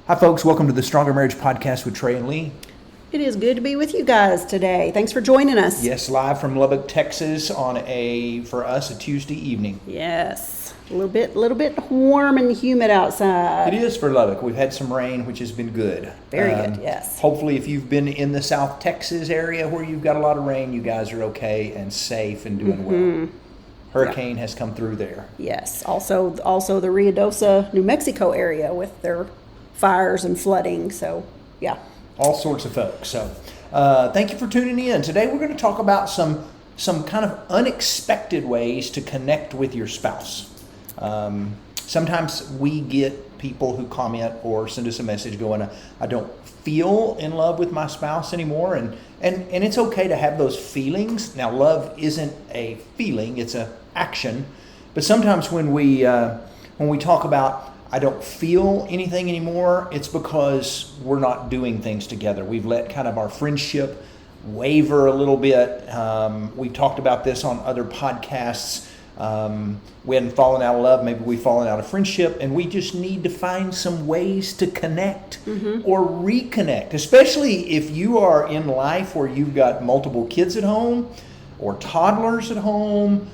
Hi, folks. Welcome to the Stronger Marriage Podcast with Trey and Lee. It is good to be with you guys today. Thanks for joining us. Yes, live from Lubbock, Texas on for us, a Tuesday evening. Yes, a little bit warm and humid outside. It is for Lubbock. We've had some rain, which has been good. Very good, yes. Hopefully, if you've been in the South Texas area where you've got a lot of rain, you guys are okay and safe and doing well. Hurricane has come through there. Yes, also the Ruidoso, New Mexico area with their fires and flooding, so yeah. All sorts of folks. So thank you for tuning in. Today we're going to talk about some kind of unexpected ways to connect with your spouse. Sometimes we get people who comment or send us a message going, I don't feel in love with my spouse anymore. And it's okay to have those feelings. Now, love isn't a feeling, it's an action. But sometimes when we talk about I don't feel anything anymore, it's because we're not doing things together. We've let kind of our friendship waver a little bit. We've talked about this on other podcasts. We hadn't fallen out of love, maybe we've fallen out of friendship, and we just need to find some ways to connect or reconnect, especially if you are in life where you've got multiple kids at home or toddlers at home,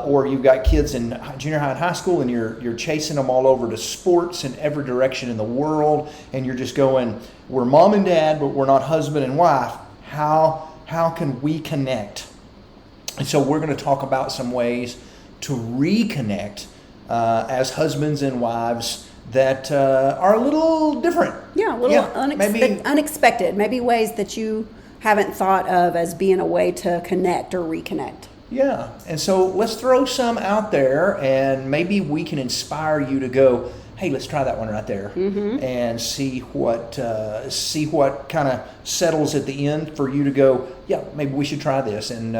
or you've got kids in junior high and high school and you're chasing them all over to sports in every direction in the world, and you're just going, we're mom and dad, but we're not husband and wife. How can we connect? And so we're going to talk about some ways to reconnect as husbands and wives that are a little different. Yeah, a little unexpected. Maybe ways that you haven't thought of as being a way to connect or reconnect. Yeah, and so let's throw some out there, and maybe we can inspire you to go, hey, let's try that one right there, and see what kind of settles at the end for you to go, yeah, maybe we should try this, and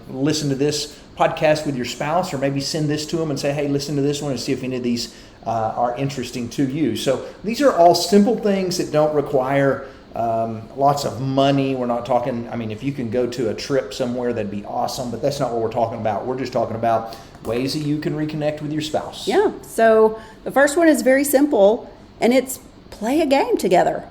listen to this podcast with your spouse, or maybe send this to them and say, hey, listen to this one and see if any of these are interesting to you. So these are all simple things that don't require lots of money. We're not talking, if you can go to a trip somewhere, that'd be awesome, but that's not what we're talking about. We're just talking about ways that you can reconnect with your spouse. Yeah, so the first one is very simple, and it's play a game together.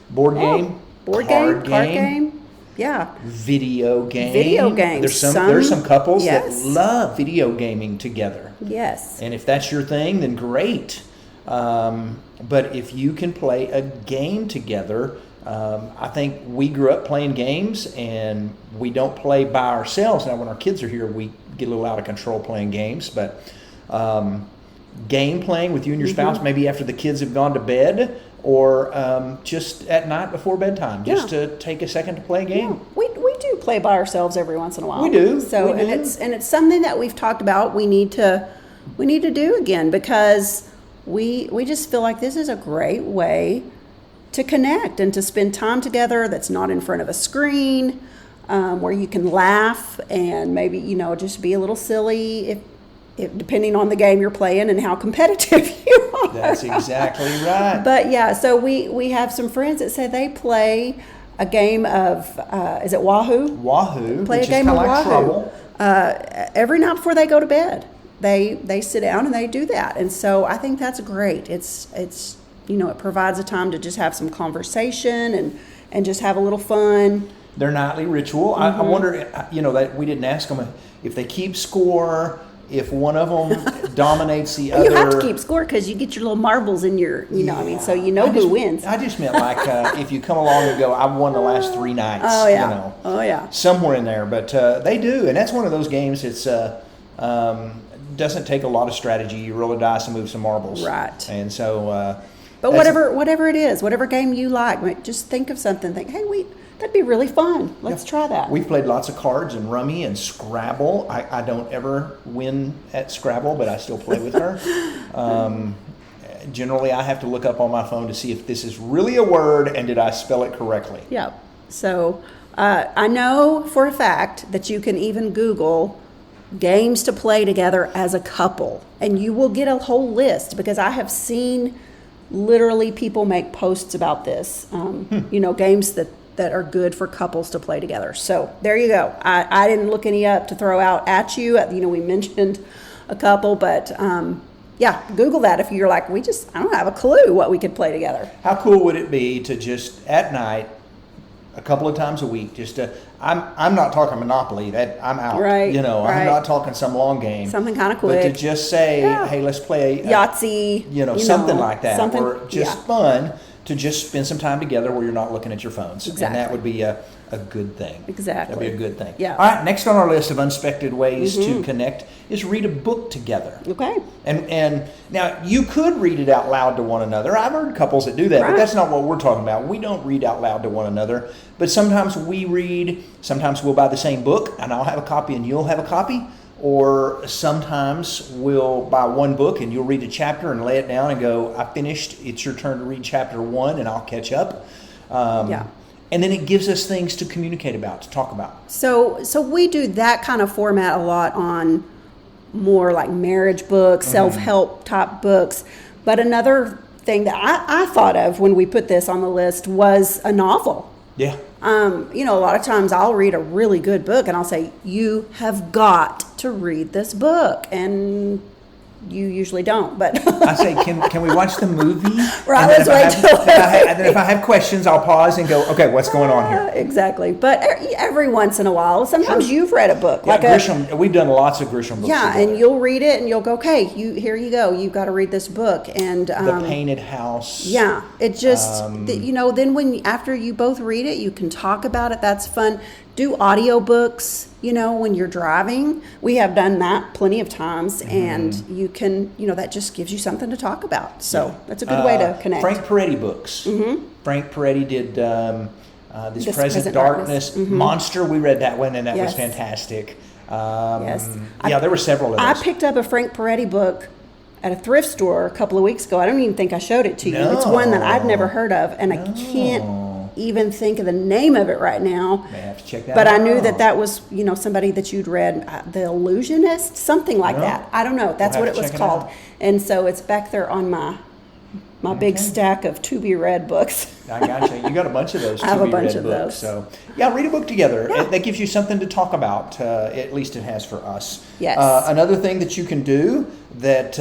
Board game, card game. Yeah. Video game. Video games. There's some couples that love video gaming together. Yes. And if that's your thing, then great. But if you can play a game together, I think we grew up playing games, and we don't play by ourselves. Now, when our kids are here, we get a little out of control playing games, but game playing with you and your spouse, maybe after the kids have gone to bed, or just at night before bedtime, just to take a second to play a game. Yeah. We do play by ourselves every once in a while. We do. So we do. And it's something that we've talked about we need to do again, because we just feel like this is a great way to connect and to spend time together that's not in front of a screen, where you can laugh and maybe, just be a little silly if depending on the game you're playing and how competitive you are. That's exactly right. But yeah, so we have some friends that say they play a game of, is it Wahoo? Wahoo, Play which a game is of kind of like Wahoo. Trouble. Every night before they go to bed. They sit down and they do that, and so I think that's great. It's it provides a time to just have some conversation and just have a little fun. Their nightly ritual. I wonder, that we didn't ask them if they keep score. If one of them dominates the other. You have to keep score because you get your little marbles in your, so who wins. I just meant like if you come along and go, I've won the last 3 nights. Oh yeah. Oh yeah. Somewhere in there, but they do, and that's one of those games. It's doesn't take a lot of strategy. You roll a dice and move some marbles. Right. And so. But whatever it is, whatever game you like, just think of something. Think, hey, that'd be really fun. Let's try that. We've played lots of cards and Rummy and Scrabble. I don't ever win at Scrabble, but I still play with her. Generally, I have to look up on my phone to see if this is really a word and did I spell it correctly. Yeah. So I know for a fact that you can even Google games to play together as a couple, and you will get a whole list, because I have seen literally people make posts about this, games that are good for couples to play together. So there you go. I didn't look any up to throw out at you. We mentioned a couple, but yeah, Google that if you're like, I don't have a clue what we could play together. How cool would it be to just at night, a couple of times a week, just to, I'm not talking Monopoly, that I'm out. Right, You know, right. I'm not talking some long game. Something kind of But to quick. just say, Yeah. hey, let's play Yahtzee. something like that, something- or just yeah. fun to just spend some time together where you're not looking at your phones. And that Exactly. would be a good thing. Exactly. That'd be a good thing. Yeah. All right, next on our list of unexpected ways to connect is read a book together. Okay. And now you could read it out loud to one another. I've heard couples that do that, but Right. that's not what we're talking about. We don't read out loud to one another, but sometimes we read, sometimes we'll buy the same book and I'll have a copy and you'll have a copy, or sometimes we'll buy one book and you'll read a chapter and lay it down and go, I finished, it's your turn to read chapter 1 and I'll catch up. Yeah. And then it gives us things to communicate about, to talk about. So we do that kind of format a lot on more like marriage books, self-help type books. But another thing that I thought of when we put this on the list was a novel. Yeah. A lot of times I'll read a really good book and I'll say, you have got to read this book. And you usually don't, but I say, can we watch the movie? Right, And let's wait till and then if I have questions, I'll pause and go, okay, what's going on here? exactly. But every once in a while, sometimes you've read a book Yeah, Grisham, we've done lots of Grisham books. yeah, together. and you'll read it and you'll go, okay, here you go. You've got to read this book. And The Painted House. yeah, it just, then after you both read it, you can talk about it. That's fun. Do audiobooks, when you're driving. We have done that plenty of times, and you can, that just gives you something to talk about. So that's a good way to connect. Frank Peretti books. Frank Peretti did This Present Darkness. Monster. We read that one, and that was Yes. fantastic. Yes. Yeah, there were several of I those. picked up a Frank Peretti book at a thrift store a couple of weeks ago. I don't even think I showed it to you. It's one that I'd never heard of, and I can't even think of the name of it right now. May have to check that But out. I knew that was, somebody that you'd read, The Illusionist, something like No. that. I don't know. That's We'll what have it to was check it called. out. And so it's back there on my big stack of to be read books. I gotcha. You got a bunch of those I have to a be bunch read of books. those. So yeah, read a book together. Yeah. That gives you something to talk about. At least it has for us. Yes. Another thing that you can do that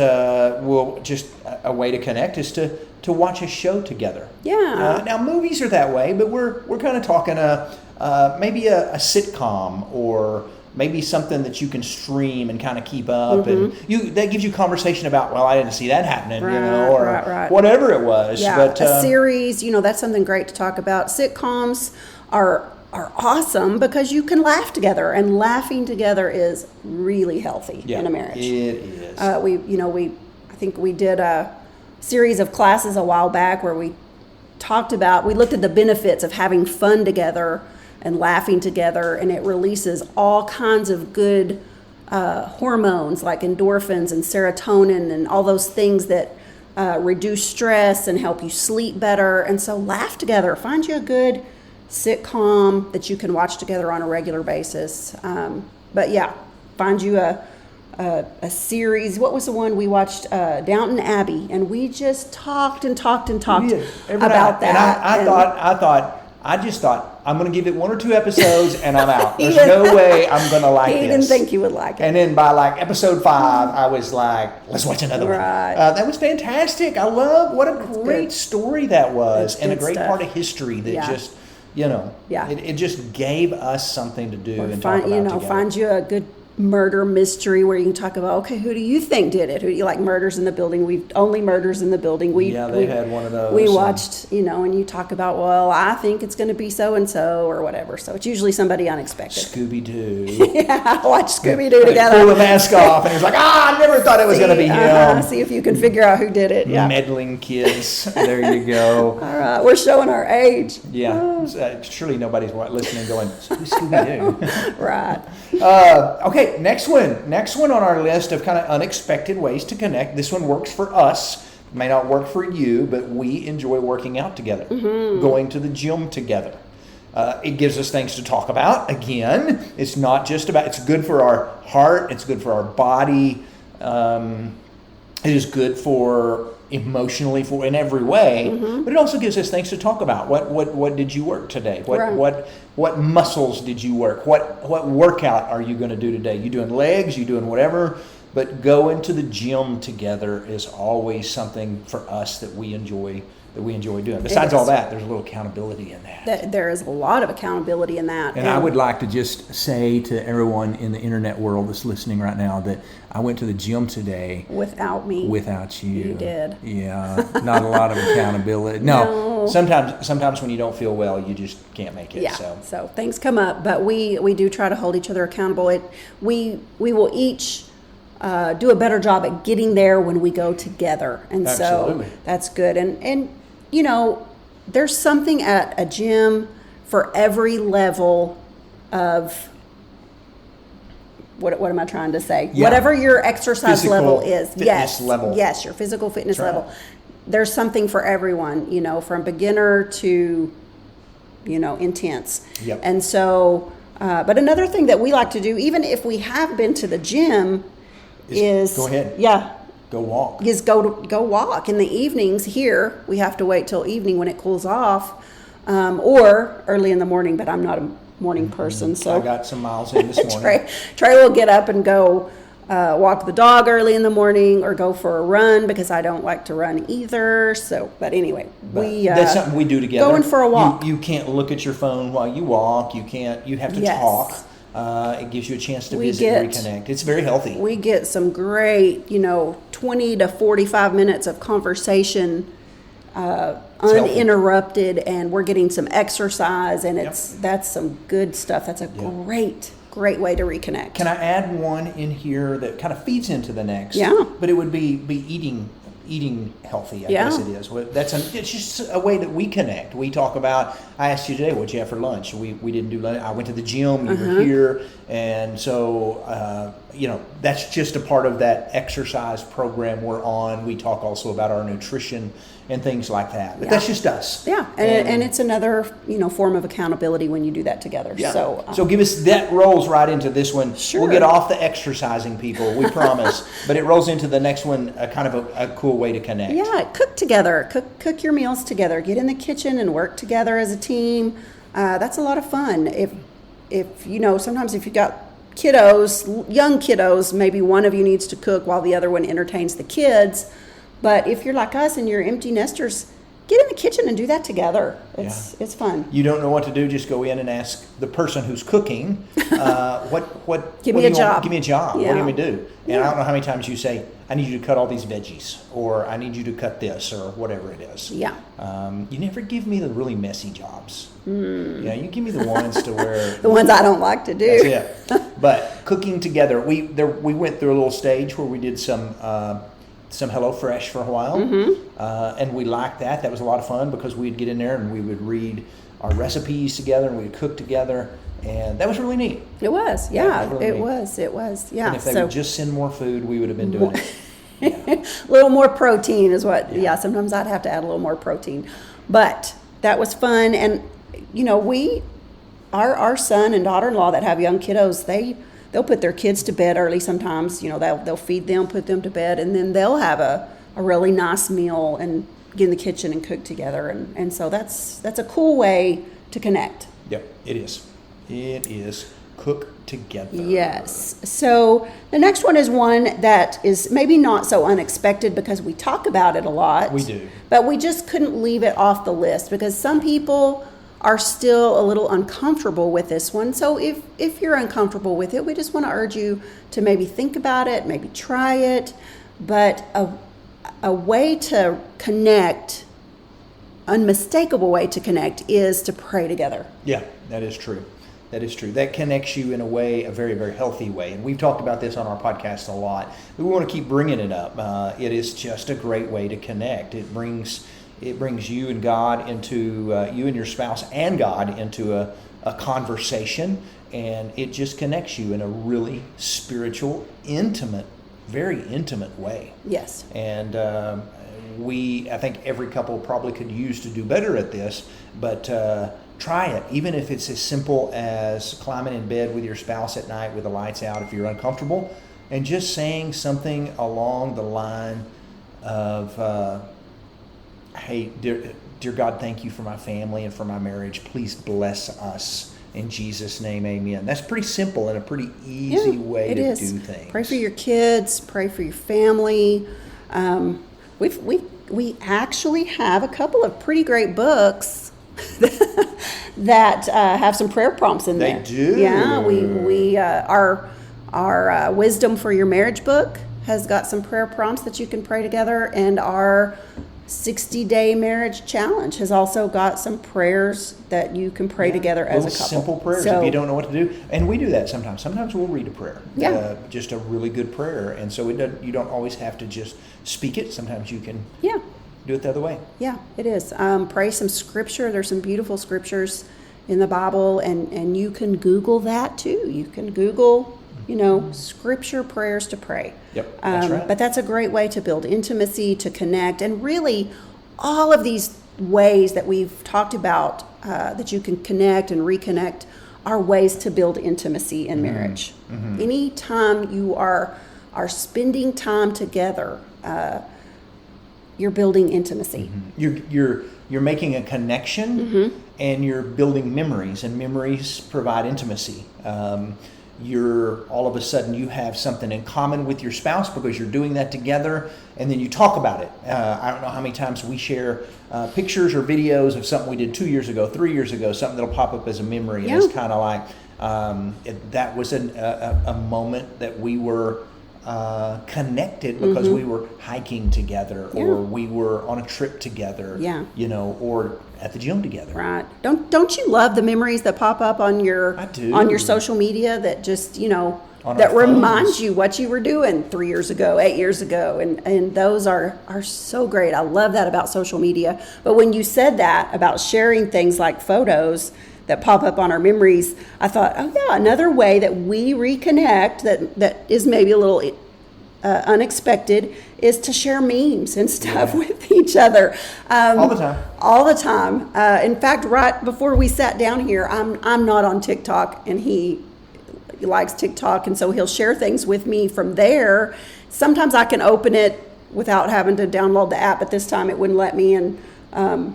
will just a way to connect is to watch a show together. Yeah. Now movies are that way, but we're kind of talking maybe a sitcom or maybe something that you can stream and kind of keep up, and that gives you conversation about, well, I didn't see that happening, or right. whatever it was. Yeah, But a series, that's something great to talk about. Sitcoms are awesome because you can laugh together, and laughing together is really healthy in a marriage. It is. I think we did a series of classes a while back where we looked at the benefits of having fun together and laughing together, and it releases all kinds of good hormones like endorphins and serotonin and all those things that reduce stress and help you sleep better. And so laugh together. Find you a good sitcom that you can watch together on a regular basis. But yeah, find you a series. What was the one we watched? Downton Abbey, and we just talked and talked and talked about that. And I just thought, I'm going to give it 1 or 2 episodes and I'm out. There's no way I'm going to like this. He didn't think you would like it. And then by like episode 5, I was like, let's watch another one. Right. That was fantastic. I love what a great good. story that was, That's and a good great stuff. part of history that just, Yeah. it just gave us something to do Or and find, talk about together. find you a good murder mystery where you can talk about, okay, who do you think did it? Who do you like? Murders in the Building. We've only Murders in the Building. They've had one of those. We and- watched, and you talk about, well, I think it's going to be so and so or whatever. So it's usually somebody unexpected. Scooby-Doo. Yeah, watch Scooby-Doo Pull the together. mask off, and he's like, I never thought it was going to be him. See if you can figure out who did it. Yeah. Meddling kids. There you go. All right, we're showing our age. Yeah. Surely nobody's listening going, who's Scooby-Doo? Right. Okay, next one on our list of kind of unexpected ways to connect. This one works for us. May not work for you, but we enjoy working out together, going to the gym together. It gives us things to talk about. Again, it's not just about, it's good for our heart, it's good for our body. It is good for emotionally, for in every way, but it also gives us things to talk about. What did you work today? What muscles did you work? What workout are you going to do today? You doing legs? You doing whatever? But going to the gym together is always something for us that we enjoy doing. Besides all that, there's a little accountability in that. There is a lot of accountability in that. And I would like to just say to everyone in the internet world that's listening right now that I went to the gym today without me. without you. You did. Yeah, not a lot of accountability. No. Sometimes when you don't feel well, you just can't make it. Yeah. So So things come up, but we do try to hold each other accountable. We will each do a better job at getting there when we go together, and Absolutely. so that's good. And you know, there's something at a gym for every level of what am I trying to say? Yeah. Whatever your exercise Physical level is, fitness yes, level. yes, your physical fitness That's right. level. There's something for everyone, you know, from beginner to, you know, intense. Yep. And so, but another thing that we like to do, even if we have been to the gym, is go ahead. Yeah, go walk. is go walk in the evenings. Here we have to wait till evening when it cools off, or early in the morning. But I'm not a morning person, so I got some miles in this morning. Trey will get up and go walk the dog early in the morning, or go for a run because I don't like to run either. So, but anyway, But that's something we do together. Going for a walk. You can't look at your phone while you walk. You can't. You have to Yes. talk. It gives you a chance to We visit and get- reconnect. It's very healthy. we get some great, 20 to 45 minutes of conversation, healthy. uninterrupted, and we're getting some exercise, and that's some good stuff. That's a great way to reconnect. Can I add one in here that kind of feeds into the next? Yeah. But it would be eating healthy, I Yeah. guess it is. Well, it's just a way that we connect. We talk about, I asked you today, what'd you have for lunch? We didn't do lunch. I went to the gym, you were here. And so, that's just a part of that exercise program we're on. We talk also about our nutrition and things like that. But that's just us. Yeah, and it's another form of accountability when you do that together. Yeah. So give us, that rolls right into this one. Sure. We'll get off the exercising, people, we promise. But it rolls into the next one, kind of a cool way to connect. yeah, cook together, cook your meals together, get in the kitchen and work together as a team. That's a lot of fun. If sometimes if you got kiddos, young kiddos, maybe one of you needs to cook while the other one entertains the kids. But if you're like us and you're empty nesters, get in the kitchen and do that together. It's fun. You don't know what to do, just go in and ask the person who's cooking, what Give what me do a you want- job. Give me a job. What do Yeah. you want me to do? And I don't know how many times you say, I need you to cut all these veggies, or I need you to cut this, or whatever it is. Yeah. You never give me the really messy jobs. Yeah, you give me the ones to where The ones I don't like to do. That's it. But cooking together, we went through a little stage where we did some HelloFresh for a while, and we liked that. That was a lot of fun because we'd get in there and we would read our recipes together and we'd cook together, and that was really neat. It was, Yeah, yeah, really it neat. was, yeah. And if they So would just send more food, we would have been doing it. a little more protein is what. Yeah, sometimes I'd have to add a little more protein, but that was fun. And our son and daughter-in-law that have young kiddos, they'll put their kids to bed early sometimes. They'll feed them, put them to bed, and then they'll have a really nice meal and get in the kitchen and cook together. And so that's a cool way to connect. Yep, it is. It is. Cook together. Yes. So the next one is one that is maybe not so unexpected because we talk about it a lot. We do. But we just couldn't leave it off the list because some people are still a little uncomfortable with this one. So if you're uncomfortable with it, we just want to urge you to maybe think about it, maybe try it. But a way to connect, unmistakable way to connect, is to pray together. Yeah, that is true. That is true. That connects you in a way, a very, very healthy way. And we've talked about this on our podcast a lot. We want to keep bringing it up. It is just a great way to connect. It brings you and God into, you and your spouse and God into a conversation. And it just connects you in a really spiritual, intimate, very intimate way. Yes. And I think every couple probably could use to do better at this, but try it, even if it's as simple as climbing in bed with your spouse at night with the lights out if you're uncomfortable, and just saying something along the line of, hey, dear God, thank you for my family and for my marriage. Please bless us In Jesus' name, amen. That's pretty simple and a pretty easy way it to is. do things. Pray for your kids. Pray for your family. We actually have a couple of pretty great books that have some prayer prompts in there. They do. Yeah, our Wisdom for Your Marriage book has got some prayer prompts that you can pray together, and our 60-day marriage challenge has also got some prayers that you can pray together as a Little couple. simple prayers So, if you don't know what to do. And we do that sometimes. Sometimes we'll read a prayer. Yeah. Just a really good prayer. And so you don't always have to just speak it. Sometimes you can yeah. do it the other way. Yeah, it is. Pray some scripture. There's some beautiful scriptures in the Bible, and you can Google that too. You can Google, scripture prayers to pray. Yep, that's right. But that's a great way to build intimacy, to connect, and really all of these ways that we've talked about that you can connect and reconnect are ways to build intimacy in marriage. Mm-hmm. Anytime you are spending time together, you're building intimacy. Mm-hmm. You're making a connection, and you're building memories, and memories provide intimacy. You're all of a sudden you have something in common with your spouse because you're doing that together, and then you talk about it. I don't know how many times we share pictures or videos of something we did 2 years ago, 3 years ago, something that'll pop up as a memory, and it's kind of like that was a moment that we were connected because we were hiking together, or we were on a trip together, or at the gym together. Right. Don't you love the memories that pop up on your social media that just, that reminds you what you were doing 3 years ago, 8 years ago, and those are so great. I love that about social media. But when you said that about sharing things like photos that pop up on our memories, I thought, another way that we reconnect that is maybe a little unexpected is to share memes and stuff with each other. All the time. All the time. In fact, right before we sat down here, I'm not on TikTok, and he likes TikTok, and so he'll share things with me from there. Sometimes I can open it without having to download the app, but this time it wouldn't let me, and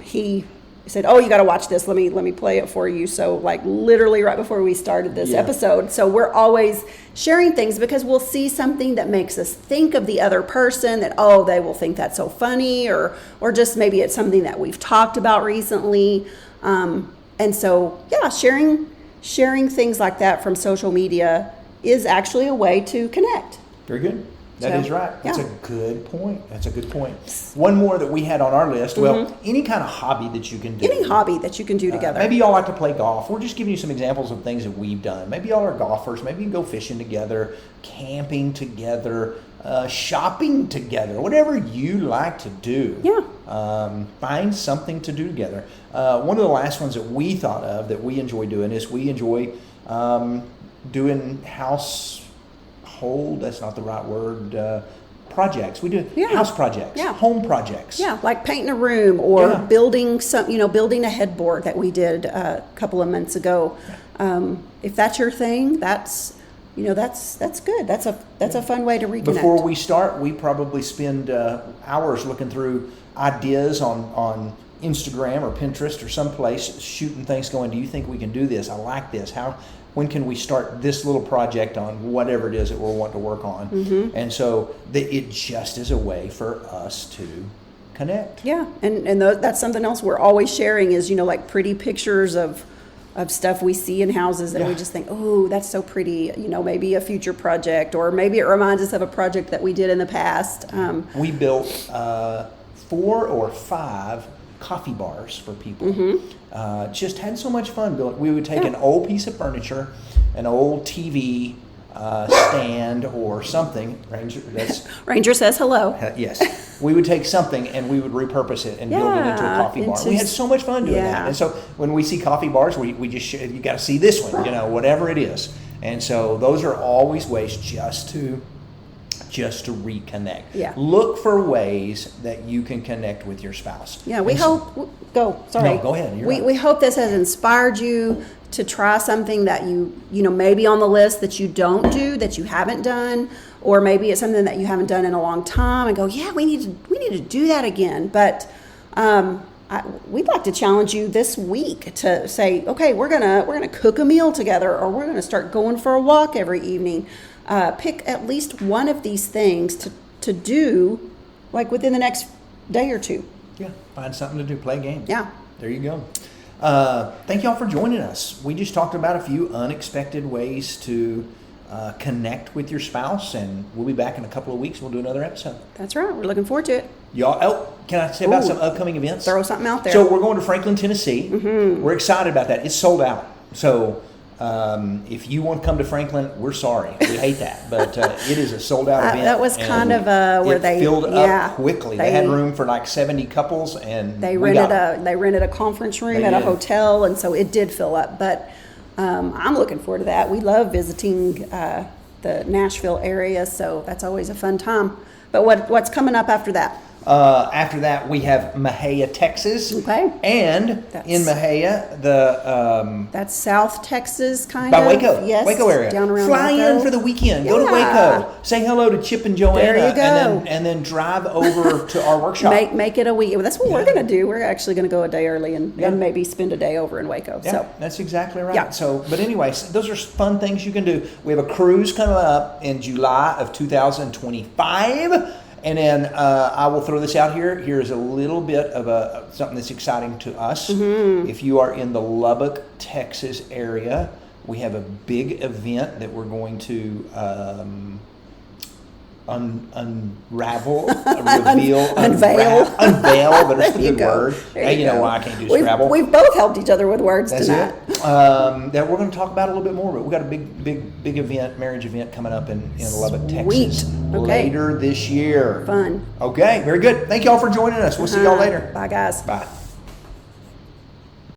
he said, you got to watch this. Let me play it for you. So like literally right before we started this episode. So we're always sharing things because we'll see something that makes us think of the other person, that, they will think that's so funny, or just maybe it's something that we've talked about recently. And so, sharing things like that from social media is actually a way to connect. Very good. That is right. That's a good point. One more that we had on our list. Well, any kind of hobby that you can do. Any hobby that you can do together. Maybe y'all like to play golf. We're just giving you some examples of things that we've done. Maybe y'all are golfers. Maybe you can go fishing together, camping together, shopping together, whatever you like to do. Yeah. Find something to do together. One of the last ones that we thought of that we enjoy doing is we enjoy doing that's not the right word, projects. We do house projects, home projects. Yeah, like painting a room or building building a headboard that we did a couple of months ago. If that's your thing, that's good. That's a fun way to reconnect. Before we start, we probably spend hours looking through ideas on Instagram or Pinterest or someplace, shooting things, going, do you think we can do this? I like this. When can we start this little project on whatever it is that we're wanting to work on? Mm-hmm. And so it just is a way for us to connect. Yeah, and that's something else we're always sharing is, like pretty pictures of stuff we see in houses that we just think, that's so pretty, maybe a future project, or maybe it reminds us of a project that we did in the past. We built 4 or 5 coffee bars for people. Just had so much fun building. We would take an old piece of furniture, an old TV stand or something. Ranger says hello. Yes. We would take something and we would repurpose it and build it into a coffee bar. We had so much fun doing that. And so when we see coffee bars, we just you got to see this one, whatever it is. And so those are always ways just to reconnect. Yeah. Look for ways that you can connect with your spouse. Yeah, we hope. Go. Sorry. No, go ahead. We hope this has inspired you to try something that you maybe on the list that you don't do, that you haven't done, or maybe it's something that you haven't done in a long time, and go, we need to do that again. But we'd like to challenge you this week to say, okay, we're gonna cook a meal together, or we're gonna start going for a walk every evening. Pick at least one of these things to do, like within the next day or two. Yeah, find something to do, play games. Yeah. There you go. Thank y'all for joining us. We just talked about a few unexpected ways to connect with your spouse, and we'll be back in a couple of weeks. We'll do another episode. That's right. We're looking forward to it. Y'all, can I say about Ooh. some upcoming events? Throw something out there. So we're going to Franklin, Tennessee. Mm-hmm. We're excited about that. It's sold out. So if you want to come to Franklin, we're sorry. We hate that, but it is a sold out event. That was and kind of where it they filled yeah, up quickly. They had room for like 70 couples, and They we rented got they rented a conference room They at a did. hotel, and so it did fill up. But I'm looking forward to that. We love visiting the Nashville area, so that's always a fun time. But what's coming up after that? After that, we have Mahia, Texas. Okay. And in Mahia, That's South Texas, kind by of. Waco, Yes, Waco area. down around Fly Waco. in for the weekend. Go to Yeah. Waco. Say hello to Chip and Joanna. There you go. And then drive over to our workshop. Make it a week. Well, that's what we're going to do. We're actually going to go a day early and Yeah. maybe spend a day over in Waco. Yeah, So that's exactly right. Yeah. So, but anyways, those are fun things you can do. We have a cruise coming up in July of 2025. And then I will throw this out here. Here's a little bit of something that's exciting to us. Mm-hmm. If you are in the Lubbock, Texas area, we have a big event that we're going to unravel, reveal, Unveil. unveil. But it's a There you good go. word. There Hey, you you know go. why I can't do Scrabble. We've both helped each other with words That's tonight. it. That we're going to talk about a little bit more, but we've got a big event, marriage event coming up in Lubbock, Texas Sweet. Okay. later this year. Fun. Okay, very good. Thank y'all for joining us. We'll see y'all later. Bye, guys. Bye.